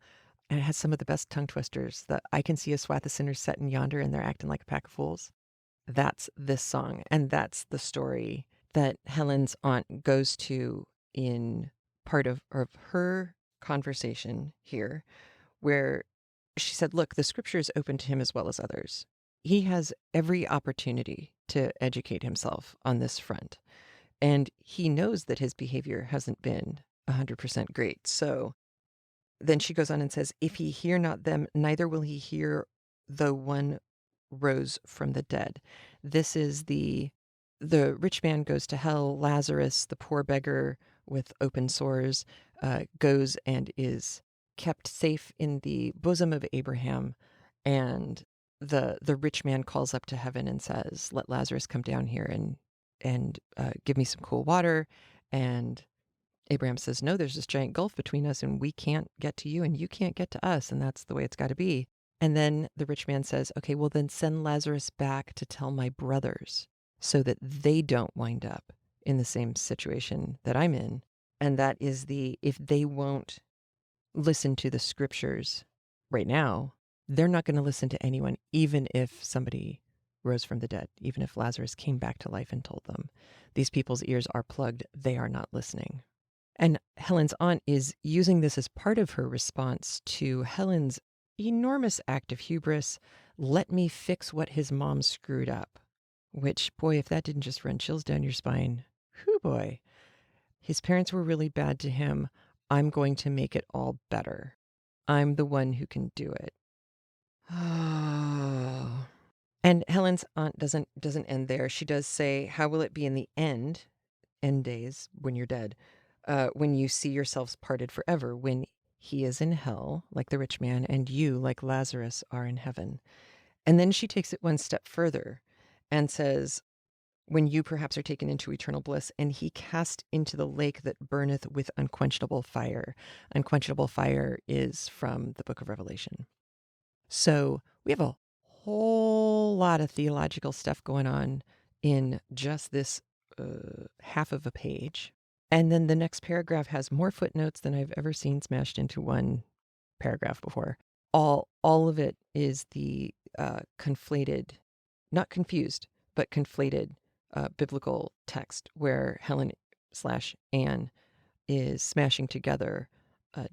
And it has some of the best tongue twisters. The I can see a swath of sinners setting yonder and they're acting like a pack of fools. That's this song. And that's the story that Helen's aunt goes to in part of her conversation here, where she said, look, the scripture is open to him as well as others. He has every opportunity to educate himself on this front. And he knows that his behavior hasn't been 100% great. So then she goes on and says, if he hear not them, neither will he hear though one rose from the dead. This is the rich man goes to hell. Lazarus, the poor beggar with open sores, goes and is kept safe in the bosom of Abraham. And the rich man calls up to heaven and says, let Lazarus come down here and give me some cool water. And Abraham says, no, there's this giant gulf between us and we can't get to you and you can't get to us. And that's the way it's got to be. And then the rich man says, okay, well then send Lazarus back to tell my brothers so that they don't wind up in the same situation that I'm in. And that is if they won't listen to the scriptures right now, they're not going to listen to anyone, even if somebody rose from the dead, even if Lazarus came back to life and told them. These people's ears are plugged. They are not listening. And Helen's aunt is using this as part of her response to Helen's enormous act of hubris. Let me fix what his mom screwed up. Which, boy, if that didn't just run chills down your spine, whoo boy. His parents were really bad to him. I'm going to make it all better. I'm the one who can do it. Oh. And Helen's aunt doesn't end there. She does say, how will it be in the end days, when you're dead, when you see yourselves parted forever, when he is in hell, like the rich man, and you, like Lazarus, are in heaven. And then she takes it one step further and says, when you perhaps are taken into eternal bliss, and he cast into the lake that burneth with unquenchable fire. Unquenchable fire is from the book of Revelation. So we have a whole lot of theological stuff going on in just this half of a page. And then the next paragraph has more footnotes than I've ever seen smashed into one paragraph before. All of it is the conflated, not confused, but conflated biblical text where Helen/Anne is smashing together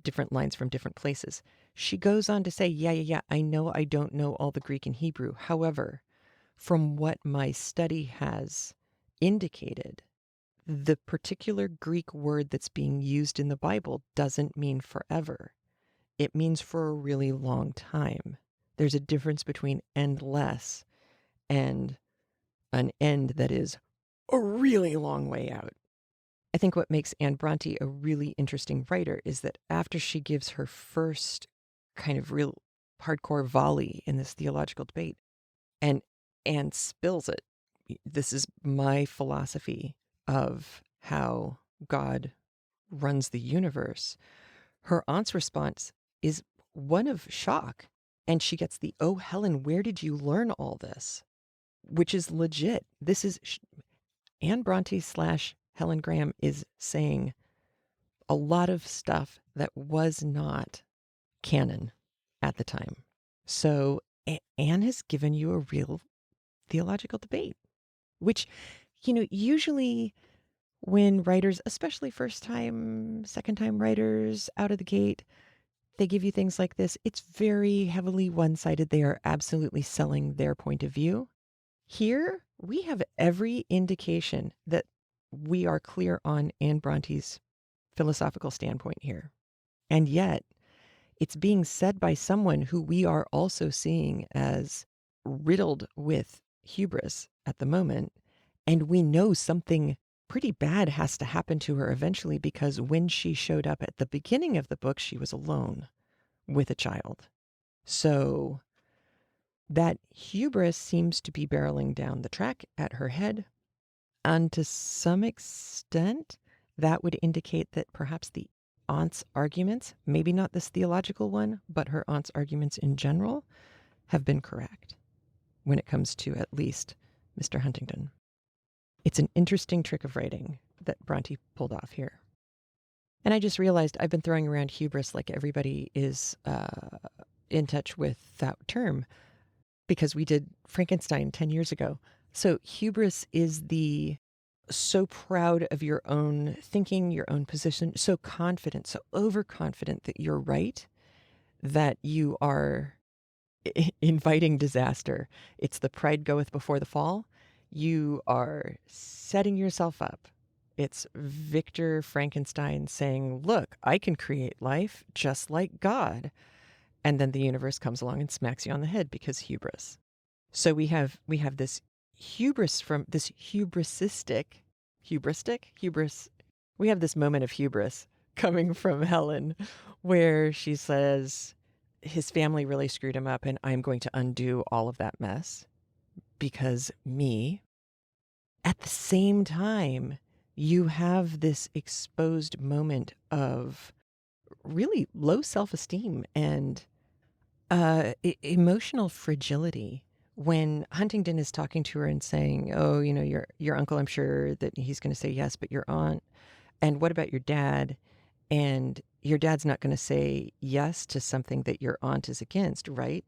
different lines from different places. She goes on to say, yeah, I know I don't know all the Greek and Hebrew. However, from what my study has indicated, the particular Greek word that's being used in the Bible doesn't mean forever. It means for a really long time. There's a difference between endless and an end that is a really long way out. I think what makes Anne Bronte a really interesting writer is that after she gives her first kind of real hardcore volley in this theological debate, and Anne spills it. This is my philosophy of how God runs the universe. Her aunt's response is one of shock. And she gets the, oh, Helen, where did you learn all this? Which is legit. This is Anne Bronte / Helen Graham is saying a lot of stuff that was not canon at the time. So Anne has given you a real theological debate, which, usually when writers, especially first time, second time writers out of the gate, they give you things like this. It's very heavily one-sided. They are absolutely selling their point of view. Here, we have every indication that we are clear on Anne Bronte's philosophical standpoint here. And yet, it's being said by someone who we are also seeing as riddled with hubris at the moment. And we know something pretty bad has to happen to her eventually, because when she showed up at the beginning of the book, she was alone with a child. So that hubris seems to be barreling down the track at her head. And to some extent, that would indicate that perhaps the aunt's arguments, maybe not this theological one, but her aunt's arguments in general, have been correct when it comes to at least Mr. Huntington. It's an interesting trick of writing that Bronte pulled off here. And I just realized I've been throwing around hubris like everybody is in touch with that term, because we did Frankenstein 10 years ago. So hubris is the so proud of your own thinking, your own position, so confident, so overconfident that you're right, that you are inviting disaster. It's the pride goeth before the fall. You are setting yourself up. It's Victor Frankenstein saying, look, I can create life just like God. And then the universe comes along and smacks you on the head because hubris. So we have this hubris from this hubris. We have this moment of hubris coming from Helen where she says his family really screwed him up and I'm going to undo all of that mess because me. At the same time, you have this exposed moment of really low self-esteem and emotional fragility when Huntington is talking to her and saying, oh, your uncle, I'm sure that he's going to say yes, but your aunt, And what about your dad? And your dad's not going to say yes to something that your aunt is against, right?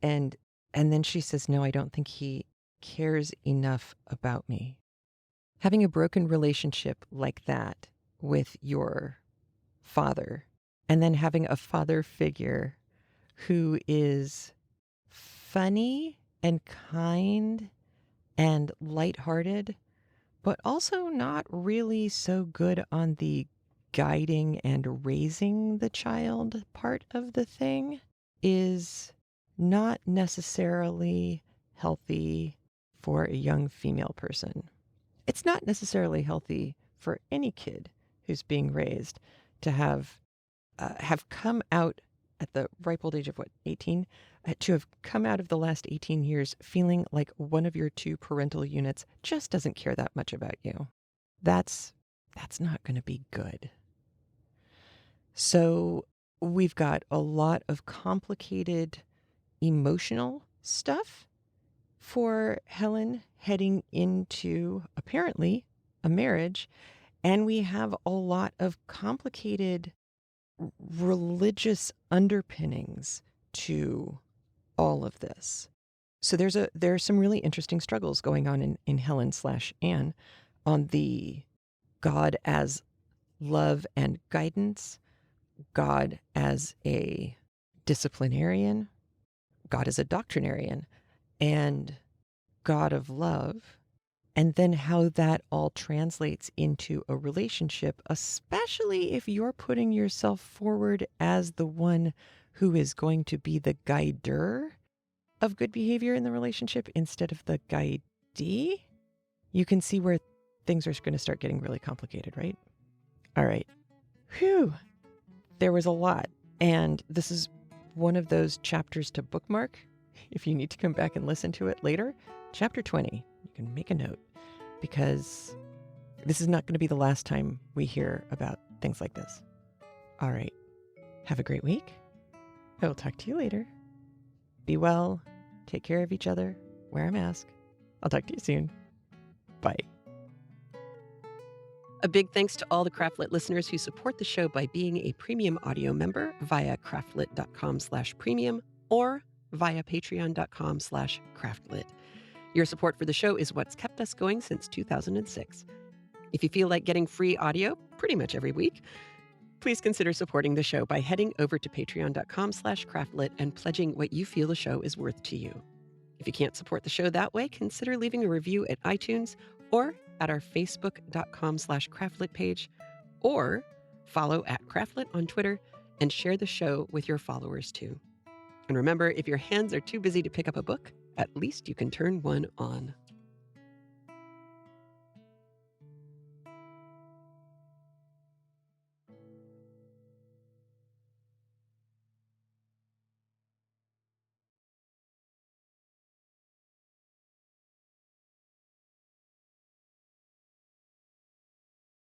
And then she says, no, I don't think he cares enough about me. Having a broken relationship like that with your father, and then having a father figure who is funny and kind and lighthearted, but also not really so good on the guiding and raising the child part of the thing, is not necessarily healthy for a young female person. It's not necessarily healthy for any kid who's being raised to have come out at the ripe old age of 18, to have come out of the last 18 years feeling like one of your two parental units just doesn't care that much about you. That's not going to be good. So we've got a lot of complicated emotional stuff for Helen heading into, apparently, a marriage. And we have a lot of complicated religious underpinnings to all of this. So there are some really interesting struggles going on in Helen/Anne on the God as love and guidance, God as a disciplinarian, God as a doctrinarian, and God of love, and then how that all translates into a relationship, especially if you're putting yourself forward as the one who is going to be the guider of good behavior in the relationship instead of the guidee. You can see where things are going to start getting really complicated, right? All right. Whew. There was a lot. And this is one of those chapters to bookmark. If you need to come back and listen to it later, chapter 20, you can make a note, because this is not going to be the last time we hear about things like this. All right. Have a great week. I will talk to you later. Be well. Take care of each other. Wear a mask. I'll talk to you soon. Bye. A big thanks to all the Craftlit listeners who support the show by being a premium audio member via craftlit.com/premium or via patreon.com/craftlit. Your support for the show is what's kept us going since 2006. If you feel like getting free audio pretty much every week, please consider supporting the show by heading over to patreon.com/craftlit and pledging what you feel the show is worth to you. If you can't support the show that way, consider leaving a review at iTunes or at our facebook.com/craftlit page, or follow @craftlit on Twitter and share the show with your followers too. And remember, if your hands are too busy to pick up a book, at least you can turn one on.